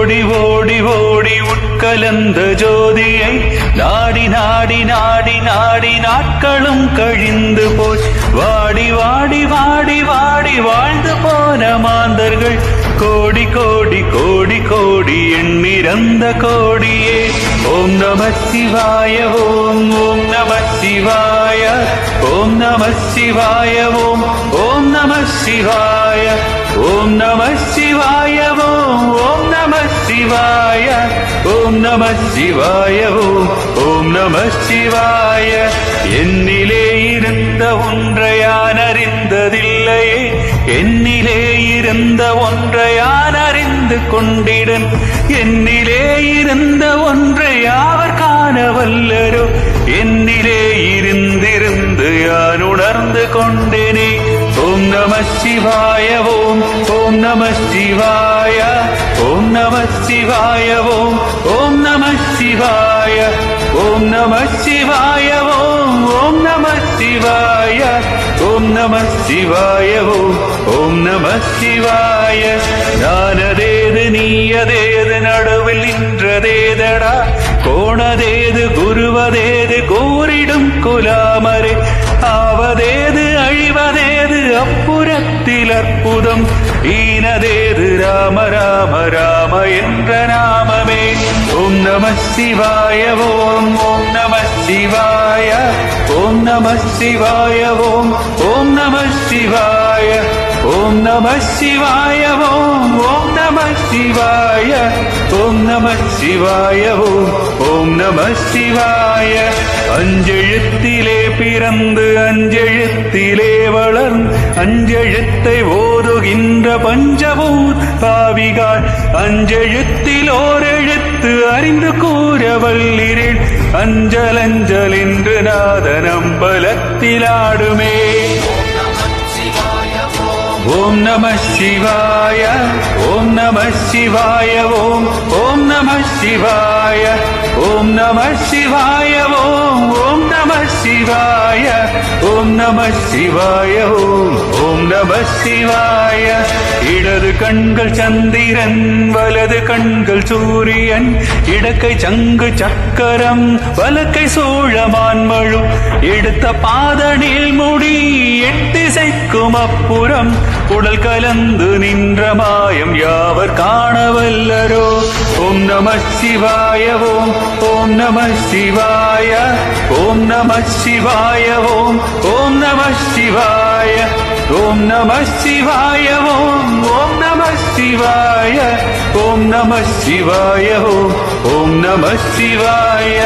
ஓடி ஓடி ஓடி உட்கலந்த ஜோதியை நாடி நாடி நாடி நாடி நாட்களும் கழிந்து போய் வாடி வாடி வாடி வாடி வாழ்ந்து போன மாந்தர்கள் கோடி கோடி கோடி கோடி எண்ணிறந்த கோடியே. ஓம் நம சிவாய ஓம் ஓம் நம சிவாய ஓம் நம சிவாய ஓம் ஓம் நம சிவாய ஓம் நம சிவாய ஓம் ஓம் நம சிவாய ஓம் நம சிவாய ஓம் ஓம் நம சிவாய. என்னிலே இருந்த ஒன்றை யான் அறிந்ததில்லையே, என்னிலே இருந்த ஒன்றை யான் அறிந்து கொண்டிடன், என்னிலே இருந்த ஒன்றை யாவர் காண வல்லரோ, என்னிலே இருந்திருந்து யான் உணர்ந்து கொண்டேனே. ஓம் நம சிவாய ஓம் ஓம் நம சிவாய ஓம் நம சிவாய ஓம் ஓம் நம சிவாய ஓம் நம சிவாய ஓம் ஓம் நம சிவாய ஓம் நம சிவாய ஓம் ஓம் நம சிவாய. ஞானதேது நீயதேது நடுவில் நின்றதேதடா, கோணதேது குருவதேது கூறிடும் குலாமரே, ஆவதேது அழிவதேது அப்புறத்தில் அற்புதம், ஈனதேது ராம ராம ராம என்ற நாமமே. ஓம் நம சிவாய ஓம் ஓம் நம சிவாய ஓம் நம சிவாய ஓம் ஓம் நம சிவாய ஓம் நம சிவாய ஓம் ஓம் நம சிவாய ஓம் நம சிவாய ஓம் ஓம் நம சிவாய. அஞ்செழுத்திலே பிறந்து அஞ்செழுத்திலே வளர்ந்து அஞ்செழுத்தை ஓதுகின்ற பஞ்சபூத் பாவிகார், அஞ்செழுத்தில் ஓரெழுத்து அறிந்து கூற வல்லிரேன், அஞ்சல் அஞ்சல் என்று நாதன் அம்பலத்தில் ஆடுமே. ஓம் நம சிவாய ஓம் நம சிவாய ஓம் ஓம் நம சிவாய ஓம் நம சிவாய ஓம் ஓம் நம சிவாய ஓம் நம சிவாய ஓம் ஓம் நம சிவாய. இடது கண்கள் சந்திரன் வலது கண்கள் சூரியன், இடக்கை சங்கு சக்கரம் வலக்கை சோழமான்மழு, எடுத்த பாதனில் முடி எட்டிசைக்கும் அப்புறம், உடல் கலந்து நின்ற மாயம் யாவர் காணவல்லரோ. ஓம் நம சிவாய ஓம் ஓம் நம சிவாய ஓம் நம சிவாய ஓம் ஓம் நம சிவாய ஓம் நம சிவாய ஓம் ஓம் நம சிவாய ஓம் நம சிவாய ஓம் ஓம் நம சிவாய.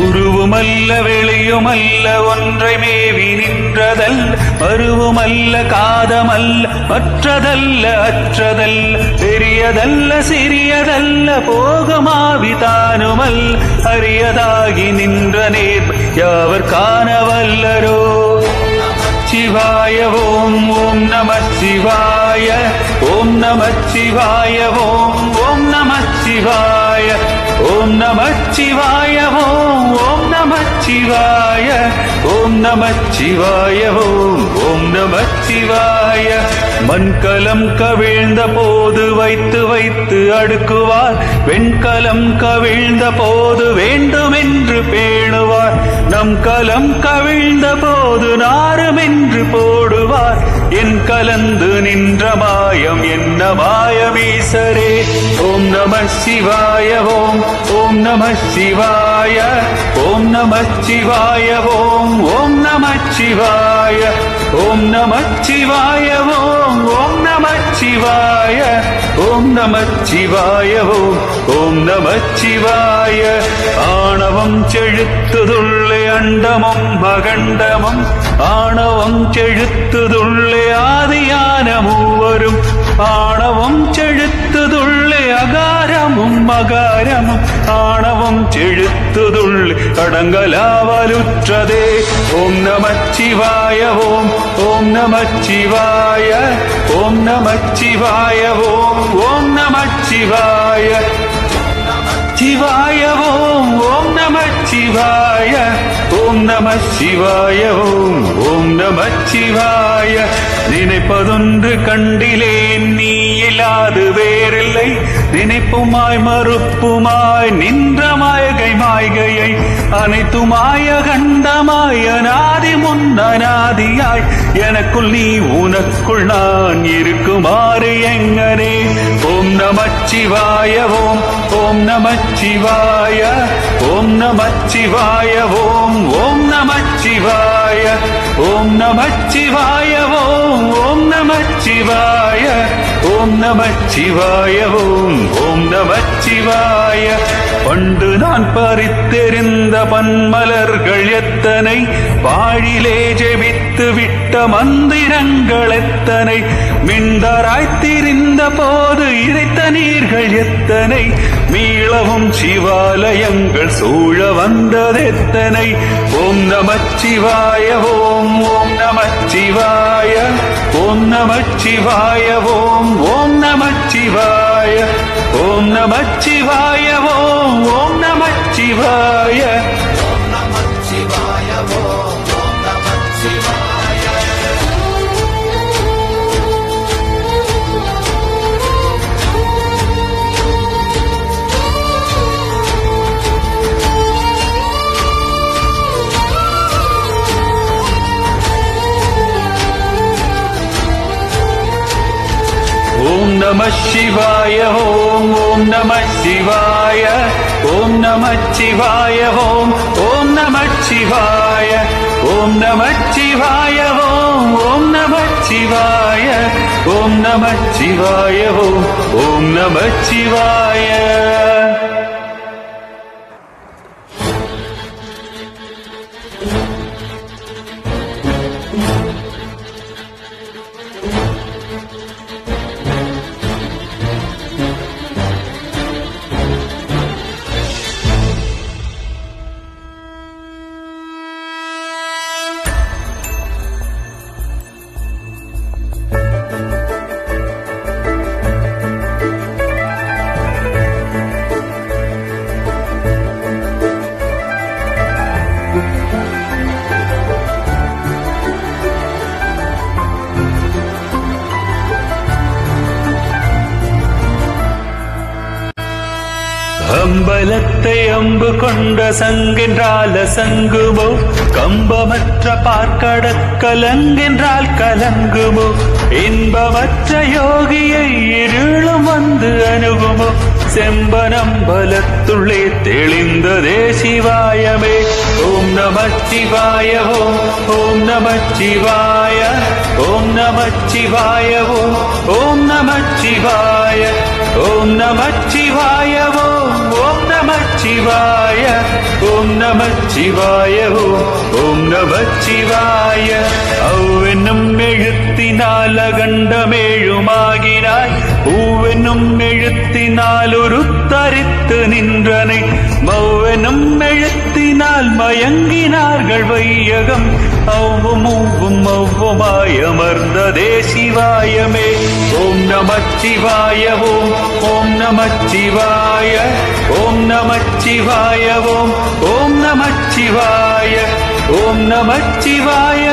உருவுமல்ல வெளியுமல்ல ஒன்றை மேவி நின்றதல்ல, மருவுமல்ல காதமல்ல மற்றதல்ல அற்றதல்ல, பெரியதல்ல சிறியதல்ல போகுமாவி தானுமல், அரியதாகி நின்ற நேர் யாவர் காணவல்லரோ. சிவாய ஓம் ஓம் நம சிவாய ஓம் நம சிவாய ஓம் ஓம் நம சிவாய ஓம் நம சிவாய ஓம் ஓம் நம சிவாய ஓம் நம சிவாய ஓம் ஓம் நம சிவாய. மண்கலம் கவிழ்ந்த போது வைத்து வைத்து அடுக்குவார், வெண்கலம் கவிழ்ந்த போது வேண்டுமென்று பேணுவார், நம் கலம் கவிழ்ந்த போது நாருமென்று போடுவார், என் கலந்து நின்ற மாயம் என்ன மாயமீசரே. ஓம் நம சிவாய ஓம் ஓம் நம சிவாய ஓம் நம சிவாய ஓம் ஓம் நம சிவாய ஓம் நம சிவாய ஓம் ஓம் நம சிவாய ஓம் நம சிவாய ஓம் ஓம் நம சிவாய. ஆணவம் செழுத்துதுள்ளே அண்டமும் அகண்டமும், ஆணவம் செழுத்துதுள்ளே ஆதியான மூவரும், ஆணவம் செழுத்துதுள்ளே அகாரமும் மகாரமும், ஆணவம் செழுத்துதுள்ளே அடங்கலாவலுற்றதே. ஓம் நம சிவாய ஓம் ஓம் நம சிவாய ஓம் நம சிவாய ஓம் ஓம் நம சிவாய சிவாய ஓம் நம சிவாய ஓம் நம சிவாய ஓம் நம சிவாய. நினைப்பதொன்று கண்டிலேன் நீ இல்லாது வேறில்லை, நினைப்புமாய் மறுப்புமாய் நின்ற மாயகை மாய்கையை அனைத்துமாய கண்டமாய் அநாதி முன்னநாதியாய் எனக்குள் நீ உனக்குள் நான் இருக்குமாறு எங்கனே. ஓம் நமச்சிவாய ஓம் நமச்சிவாய ஓம் நமச்சிவாய ஓம் நமச்சிவாய ஓம் நமச்சிவாய ஓம் நமச்சிவாய ஓம் நமச்சிவாய ஓம் நமச்சிவாய. பண்டு நான் பறித்தெறிந்த பன்மலர்கள் எத்தனை, வாழிலே ஜெபித்து விட்ட மந்திரங்கள் எத்தனை, மிண்டராய்த்திரிந்த போது இறைத்த நீர்கள் எத்தனை, மீளவும் சிவாலயங்கள் சூழ வந்ததெத்தனை. ஓம் நமச்சிவாய ஓம் நமச்சிவாய ஓம் நமச்சிவாய ஓம் நமச்சிவாய ஓம் நமச்சிவாய ஓம் நமச்சிவாய. ஓம் நம சிவாய ஓம் நம சிவாய ஓம் நம சிவாய ஓம் நம சிவாய ஓம் நம சிவாய ஓம் நம சிவாய ஓம் நம சிவாய ஓம் நம சிவாய. அம்பலத்தை அம்பு கொண்ட சங்கென்றால் சங்குமோ, கம்பமற்ற பார்க்கடக்கலங்கென்றால் கலங்குமோ, இன்பமற்ற யோகியை இருளும் வந்து அணுகுமோ, செம்பனம்பலத்துள்ளே தெளிந்ததே சிவாயமே. ஓம் நமச்சிவாய ஓம் நமச்சிவாய ஓம் நமச்சிவாய ஓம் நமச்சிவாய ஓம் நமச்சிவாய ஓம் நமச்சிவாய ஓம் நமச்சிவாய ஓம் நமச்சிவாய. அவ்வென்னும் எழுத்தினால் அகண்டமேழுமாகினாய், பூவென்னும் எழுத்தினால் ஒரு தரித்து நின்றனை, மௌவெனும் எழுத்தினால் மயங்கினார்கள் வையகம், அவ்வும் மூவும் மௌவமாய் அமர்ந்ததே சிவாயமே. ஓம் நமச்சிவாய ஓம் நமச்சிவாய ஓம் நமச்சிவாய ஓம் நமச்சிவாய ஓம் நமச்சிவாய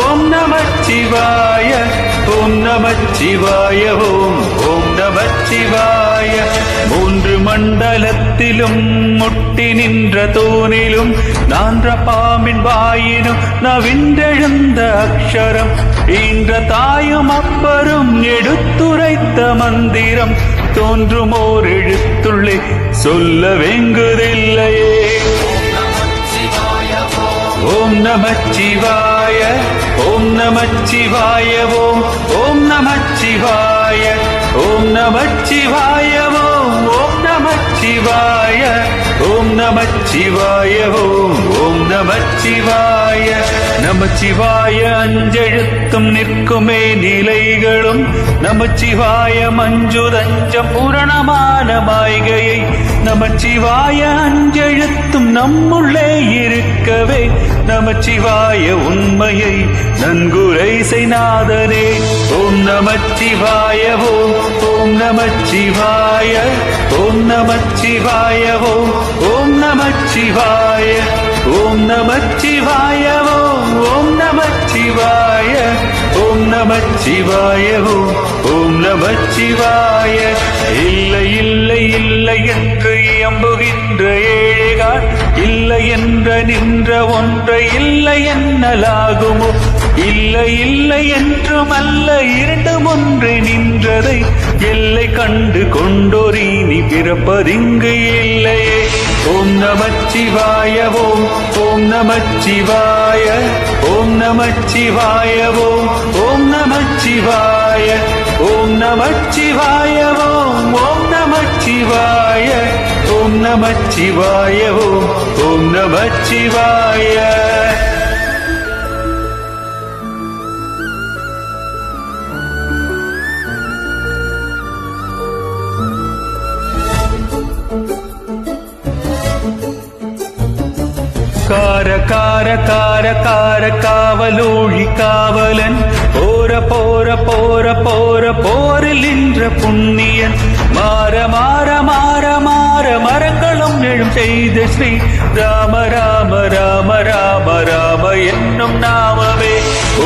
ஓம் நமச்சிவாய ஓம் நமச்சிவாய ஓம் நமச்சிவாய. மூன்று மண்டலத்திலும் முட்டி நின்ற தூணிலும் நான்ற பாம்பின் வாயினும் நவின்றெழுந்த அக்ஷரம், ஈன்ற தாயும் அப்பரும் எடுத்துரைத்த மந்திரம், தோன்றுமோர் எழுத்துள்ளே சொல்ல வெங்குதில்லையே. ஓம் நமச்சிவாய ஓம் நமச்சிவாய ஓம் நமச்சிவாய ஓம் நமச்சிவாய ஓம் நமச்சிவாய ஓம் நமச்சிவாய ஓம் நமச்சிவாய. நமச்சிவாய அஞ்செழுத்தும் நிற்குமே நிலைகளும், நமச்சிவாய மஞ்சுதஞ்சம் பூரணமான மாய்கையை, நமச்சிவாய அஞ்செழுத்தும் நம்முள்ளே இருக்கவே நமச்சிவாய உண்மையை நன்குரை செய்நாதனே ஓம் நமச்சிவாய ஓம் நமச்சிவாய ஓம் நமச்சிவாய ஓம் நமச்சிவாய ஓம் நமச்சிவாய ஓம் நமச்சிவாய ஓம் நமச்சிவாய ஓம் நமச்சிவாய இல்லை இல்லை இல்லை என்று இயம்புகின்ற ஏழைகார் இல்லை என்ற நின்ற ஒன்றை இல்லை என்னலாகுமோ இல்லை இல்லை என்றும் அல்ல இரண்டும் ஒன்று நின்றதை எல்லை கண்டு கொண்டோரி நீ பிறப்பதிங்கு இல்லையே ஓம் நமச்சிவாய ஓம் நமச்சிவாய ஓம் நமச்சிவாய ஓம் நமச்சிவாய ஓம் நமச்சிவாய ஓம் நமச்சிவாய ஓம் நமச்சிவாய ஓம் நமச்சிவாய கார கார கார கார காவலோழி காவலன் போர போர போர போர போரில் நின்ற புண்ணியன் மாற மாற மாற மாற மரங்களும் எழும் செய்த ஸ்ரீ ராம ராம ராம ராம ராம என்னும் நாமமே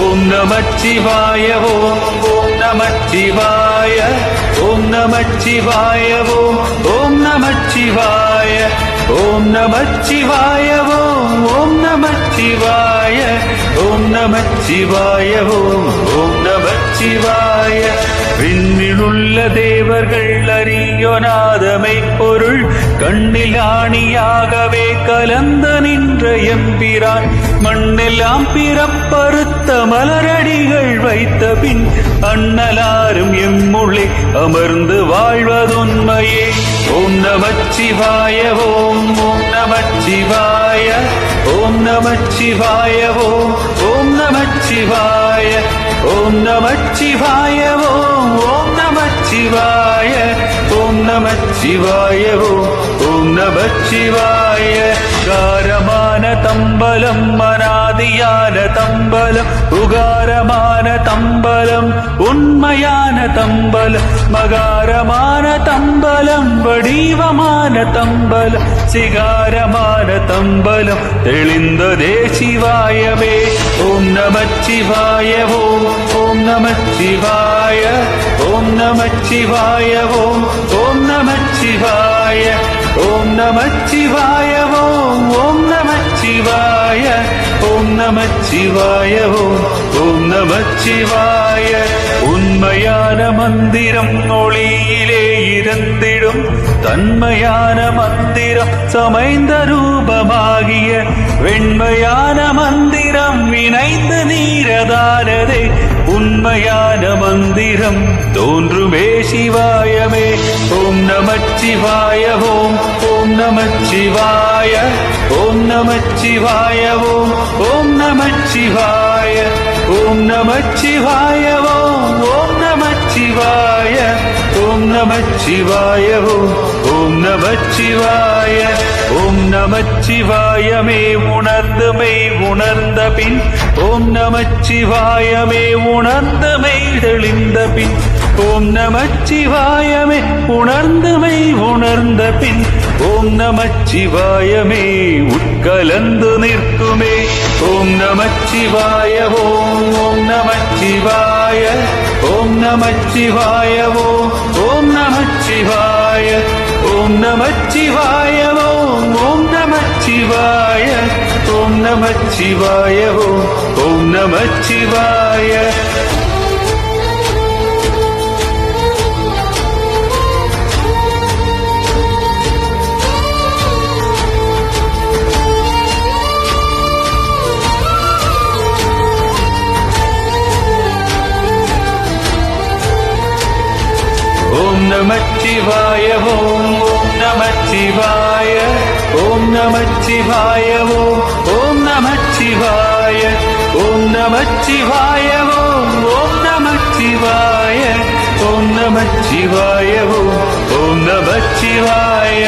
ஓம் நமச்சிவாய ஓம் நமச்சிவாய ஓம் நமச்சிவாய ஓம் நமச்சிவாய ஓம் நமச்சிவாய ஓம் நமச்சிவாய ஓம் நமச்சிவாய ஓம் நமச்சிவாய விண்ணிலுள்ள தேவர்கள் அறியோநாதமை பொருள் கண்ணில் ஆணியாகவே கலந்த நின்ற எம்பிரான் மண்ணெல்லாம் பிறப்பறுத்த மலரடிகள் வைத்த பின் அண்ணலாரும் எம்முள்ளே அமர்ந்து வாழ்வதுண்மையே ஓம் நமச்சிவாய ஓம் நமச்சிவாய ஓம் நமச்சிவாய ஓம் நமச்சிவாய ஓம் நமச்சிவாய ஓம் நமச்சிவாய ஓம் நமச்சிவாய ஓம் நமச்சிவாய காரமான தம்பலம் மனாதியான தம்பலம் உகாரமான தம்பலம் உண்மையான தம்பலம் மகாரமான தம்பலம் வடிவமான தம்பலம் சிகாரமான தம்பலம் தெளிந்ததே சிவாயவே ஓம் நமச்சிவாய ஓம் நமச்சிவாய ஓம் நமச்சிவாய ஓம் நமச்சிவாய ஓம் நமச்சிவாய ஓம் நமச்சிவாய ஓம் நமச்சிவாய ஓம் நமச்சிவாய உண்மையான மந்திரம் ஒளியிலே இருந்திடும் தன்மையான மந்திரம் சமைந்த ரூபமாகிய வெண்மையான மந்திரம் வினைந்து நீரதானதே உண்மையான மந்திரம் தோன்றுமே சிவாயமே ஓம் நமச்சிவாய ஓம் நமச்சிவாய ஓம் நமச்சிவாய ஓம் நமச்சிவாய ஓம் நமச்சிவாய ஓம் நமச்சிவாய ஓம் நமச்சிவாய ஓம் நமச்சிவாய ஓம் நமச்சிவாயமே உணர்ந்து மெய் உணர்ந்த பின் ஓம் நமச்சிவாயமே உணர்ந்து மெய் தெளிந்த பின் ஓம் நமச்சிவாயமே உணர்ந்து மெய் உணர்ந்த பின் ஓம் நமச்சிவாயமே உட்கலந்து நிற்குமே ஓம் நமச்சிவாய ஓம் நமச்சிவாய ஓம் நமச்சிவாய ஓம் நமச்சிவாய ஓம் நமச்சிவாய ஓம் நமச்சிவாய ஓம் நமச்சிவாய ஓம் நமச்சிவாய ஓம் நமச்சிவாய ஓம் நமச்சிவாய ஓம் நமச்சிவாய ஓம் நமச்சிவாய ஓம் நமச்சிவாய ஓம் நமச்சிவாய ஓம் நமச்சிவாய ஓம் நமச்சிவாய